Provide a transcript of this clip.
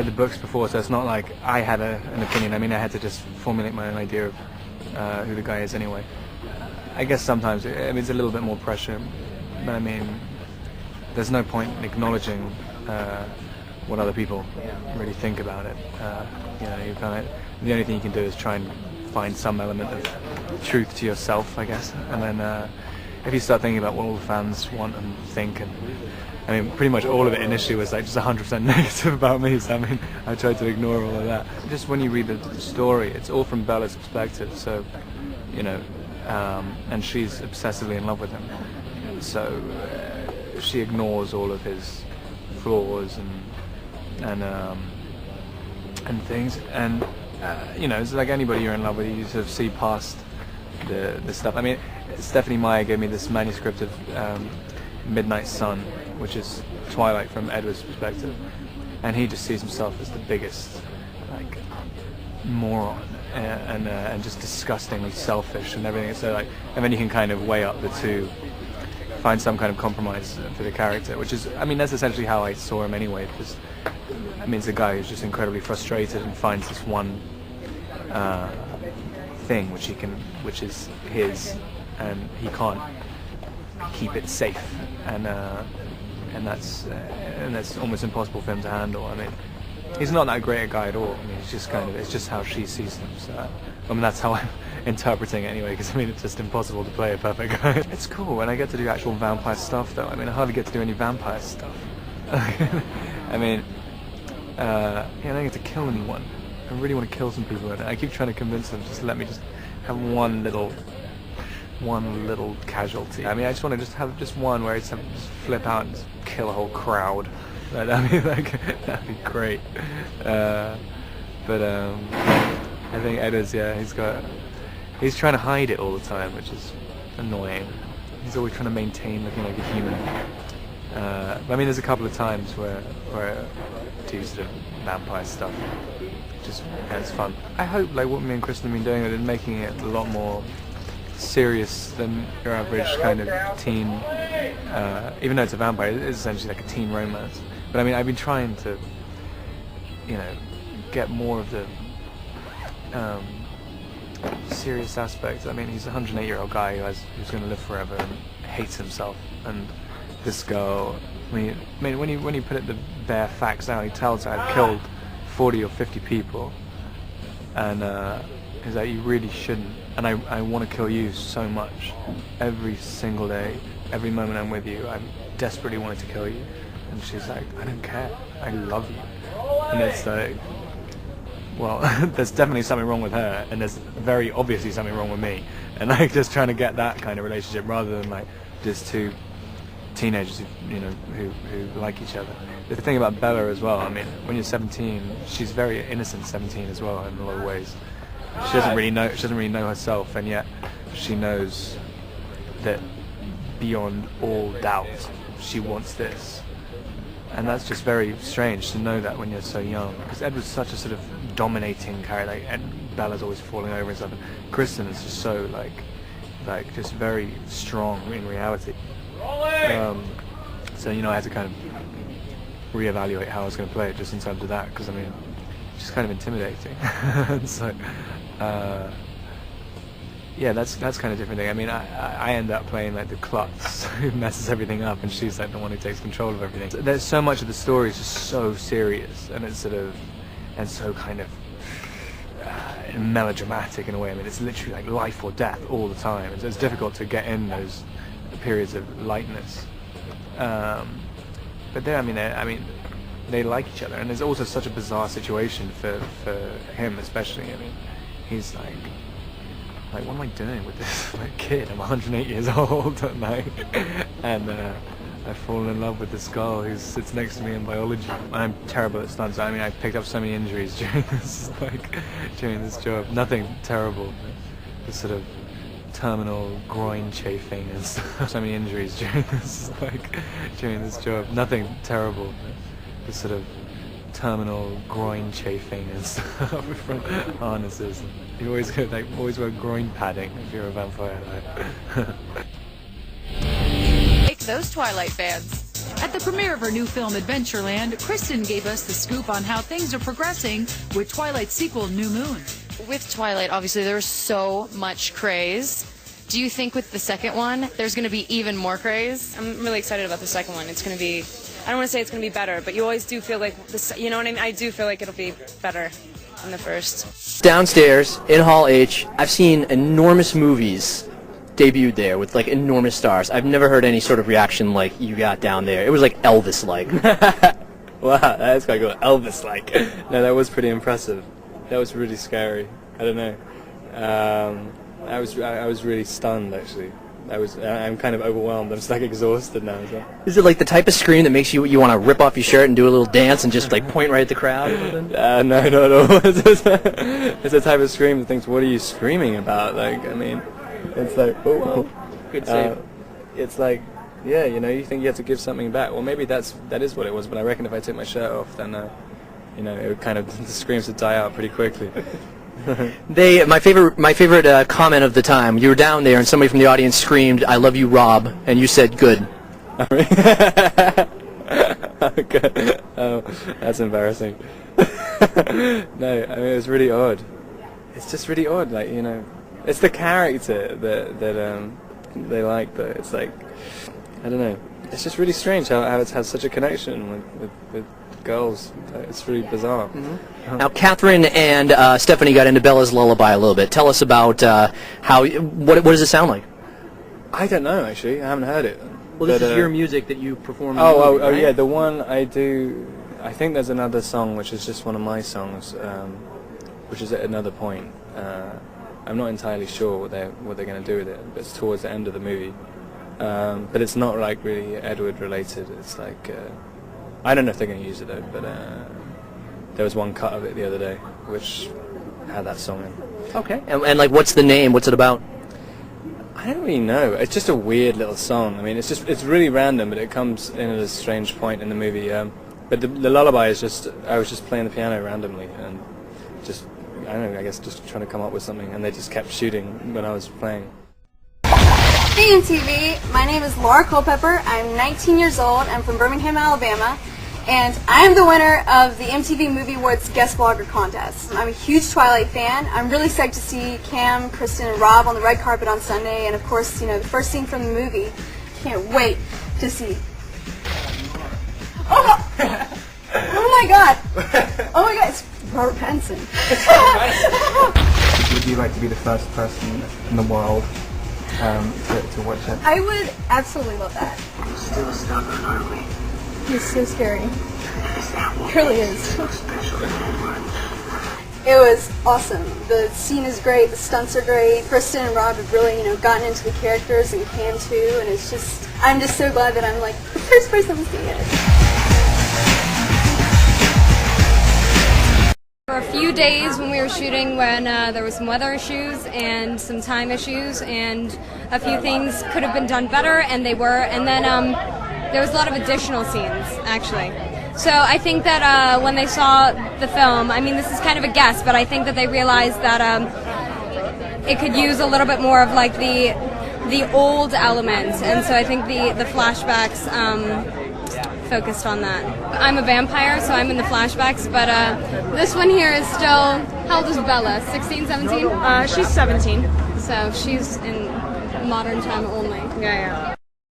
read the books before, so it's not like I had an opinion. I mean, I had to just formulate my own idea of who the guy is anyway. I guess sometimes it's a little bit more pressure, but I mean, there's no point in acknowledging what other people really think about it. You kind of, the only thing you can do is try and find some element of truth to yourself, I guess. And then if you start thinking about what all the fans want and think, and I mean, pretty much all of it initially was like just 100% negative about me. So I mean, I tried to ignore all of that. Just when you read the story, it's all from Bella's perspective. So, and she's obsessively in love with him. So she ignores all of his flaws and things. And it's like anybody you're in love with, you sort of see past the stuff. I mean, Stephanie Meyer gave me this manuscript of Midnight Sun, which is Twilight from Edward's perspective, and he just sees himself as the biggest moron and just disgustingly selfish and everything. So and then you can kind of weigh up the two, find some kind of compromise for the character, which is, I mean, that's essentially how I saw him anyway. Because I mean, it's a guy who's just incredibly frustrated and finds this one thing which is his, and he can't keep it safe, and that's almost impossible for him to handle. I mean, he's not that great a guy at all. I mean, it's just how she sees him. So I mean, that's how I'm interpreting it anyway. Because I mean, it's just impossible to play a perfect guy. It's cool when I get to do actual vampire stuff, though. I mean, I hardly get to do any vampire stuff. I mean, I don't get to kill anyone. I really want to kill some people, and I keep trying to convince them just to let me just have one little casualty. I mean, I just want to have one where it's just flip out and just kill a whole crowd. That'd be great. But I think Edward's, he's trying to hide it all the time, which is annoying. He's always trying to maintain looking like a human. I mean, there's a couple of times where I do sort of vampire stuff. It's fun. I hope what me and Kristen have been doing is making it a lot more serious than your average kind of teen, even though it's a vampire, it's essentially like a teen romance. But I mean, I've been trying to, get more of the serious aspects. I mean, he's a 108-year-old guy who's going to live forever and hates himself. And this girl, I mean, when you put it the bare facts out, he tells her I've killed 40 or 50 people, and he's like, you really shouldn't, and I want to kill you so much. Every single day, every moment I'm with you, I desperately wanted to kill you. And she's like, I don't care, I love you. And it's like, well, there's definitely something wrong with her, and there's very obviously something wrong with me, and just trying to get that kind of relationship rather than just two teenagers who like each other. The thing about Bella as well, I mean, when you're 17, she's very innocent 17 as well in a lot of ways. She doesn't really know herself, and yet she knows that beyond all doubt she wants this. And that's just very strange to know that when you're so young, because Edward's such a sort of dominating character, and Bella's always falling over and stuff. And Kristen is just so like just very strong in reality. So I had to kind of reevaluate how I was going to play it just in terms of that, because I mean, it's just kind of intimidating. So that's kind of different thing. I mean, I end up playing the klutz who messes everything up, and she's the one who takes control of everything. So there's so much of the story is just so serious, and it's so kind of melodramatic in a way. I mean, it's literally life or death all the time. It's difficult to get in those periods of lightness. But I mean, they like each other, and there's also such a bizarre situation for him, especially. I mean, he's like, what am I doing with this kid? I'm 108 years old, and I've fallen in love with this girl who sits next to me in biology. I'm terrible at stunts. I mean, I've picked up so many injuries during this job. Nothing terrible, but the sort of terminal groin chafing and stuff. So many injuries during this job. Nothing terrible, but the sort of terminal groin chafing and stuff from harnesses. You always wear groin padding if you're a vampire. Make those Twilight fans. At the premiere of her new film Adventureland, Kristen gave us the scoop on how things are progressing with Twilight sequel New Moon. With Twilight, obviously, there was so much craze. Do you think with the second one, there's going to be even more craze? I'm really excited about the second one. It's going to be, I don't want to say it's going to be better, but you always do feel like, this, you know what I mean? I do feel like it'll be better than the first. Downstairs, in Hall H, I've seen enormous movies debuted there with like enormous stars. I've never heard any sort of reaction like you got down there. It was like Elvis-like. Wow, that's quite good. Elvis-like. No, that was pretty impressive. That was really scary. I don't know. I was really stunned actually. I'm kind of overwhelmed. I'm just like exhausted now. So. Is it like the type of scream that makes you want to rip off your shirt and do a little dance and just like point right at the crowd? No, not at all. It's a type of scream that thinks, "What are you screaming about?" Like, I mean, it's like, oh, good save. It's like, yeah, you know, you think you have to give something back. Well, maybe that is what it was. But I reckon if I took my shirt off, then you know, it would kind of the screams would die out pretty quickly. My favorite comment of the time. You were down there and somebody from the audience screamed, "I love you, Rob," and you said, "Good." Okay. Oh, that's embarrassing. No, I mean it was really odd. It's just really odd, like, you know, it's the character that they like, but it's like, I don't know. It's just really strange how it has such a connection with girls. It's really bizarre. Mm-hmm. Now, Catherine and Stephanie got into Bella's Lullaby a little bit. Tell us about what does it sound like? I don't know, actually. I haven't heard it. Well, this is your music that you perform. Oh, yeah, the one I do. I think there's another song which is just one of my songs, which is at another point. I'm not entirely sure what they're going to do with it, but it's towards the end of the movie. But it's not like really Edward related. It's like I don't know if they're going to use it though. But there was one cut of it the other day which had that song in. Okay. And like, what's the name? What's it about? I don't really know. It's just a weird little song. I mean, it's really random, but it comes in at a strange point in the movie. But the lullaby is just, I was just playing the piano randomly and just, I don't know, I guess just trying to come up with something, and they just kept shooting when I was playing. Hey MTV, my name is Laura Culpepper. I'm 19 years old. I'm from Birmingham, Alabama, and I am the winner of the MTV Movie Awards Guest Vlogger Contest. I'm a huge Twilight fan. I'm really psyched to see Cam, Kristen, and Rob on the red carpet on Sunday, and of course, you know, the first scene from the movie. Can't wait to see. Oh my God! Oh my God! It's Robert Pattinson. Would you like to be the first person in the world to watch it? I would absolutely love that. Still stubborn, aren't we? He's so scary. He really is. It was awesome. The scene is great. The stunts are great. Kristen and Rob have really, you know, gotten into the characters, and Cam too. And it's just, I'm just so glad that I'm like the first person to see it. For a few days when we were shooting, when there was some weather issues and some time issues, and a few things could have been done better, and they were. And then there was a lot of additional scenes, actually. So I think that when they saw the film, I mean, this is kind of a guess, but I think that they realized that it could use a little bit more of like the old elements, and so I think the flashbacks focused on that. I'm a vampire, so I'm in the flashbacks, but this one here is still, how old is Bella? 16, 17? She's 17. So she's in modern time only. Yeah.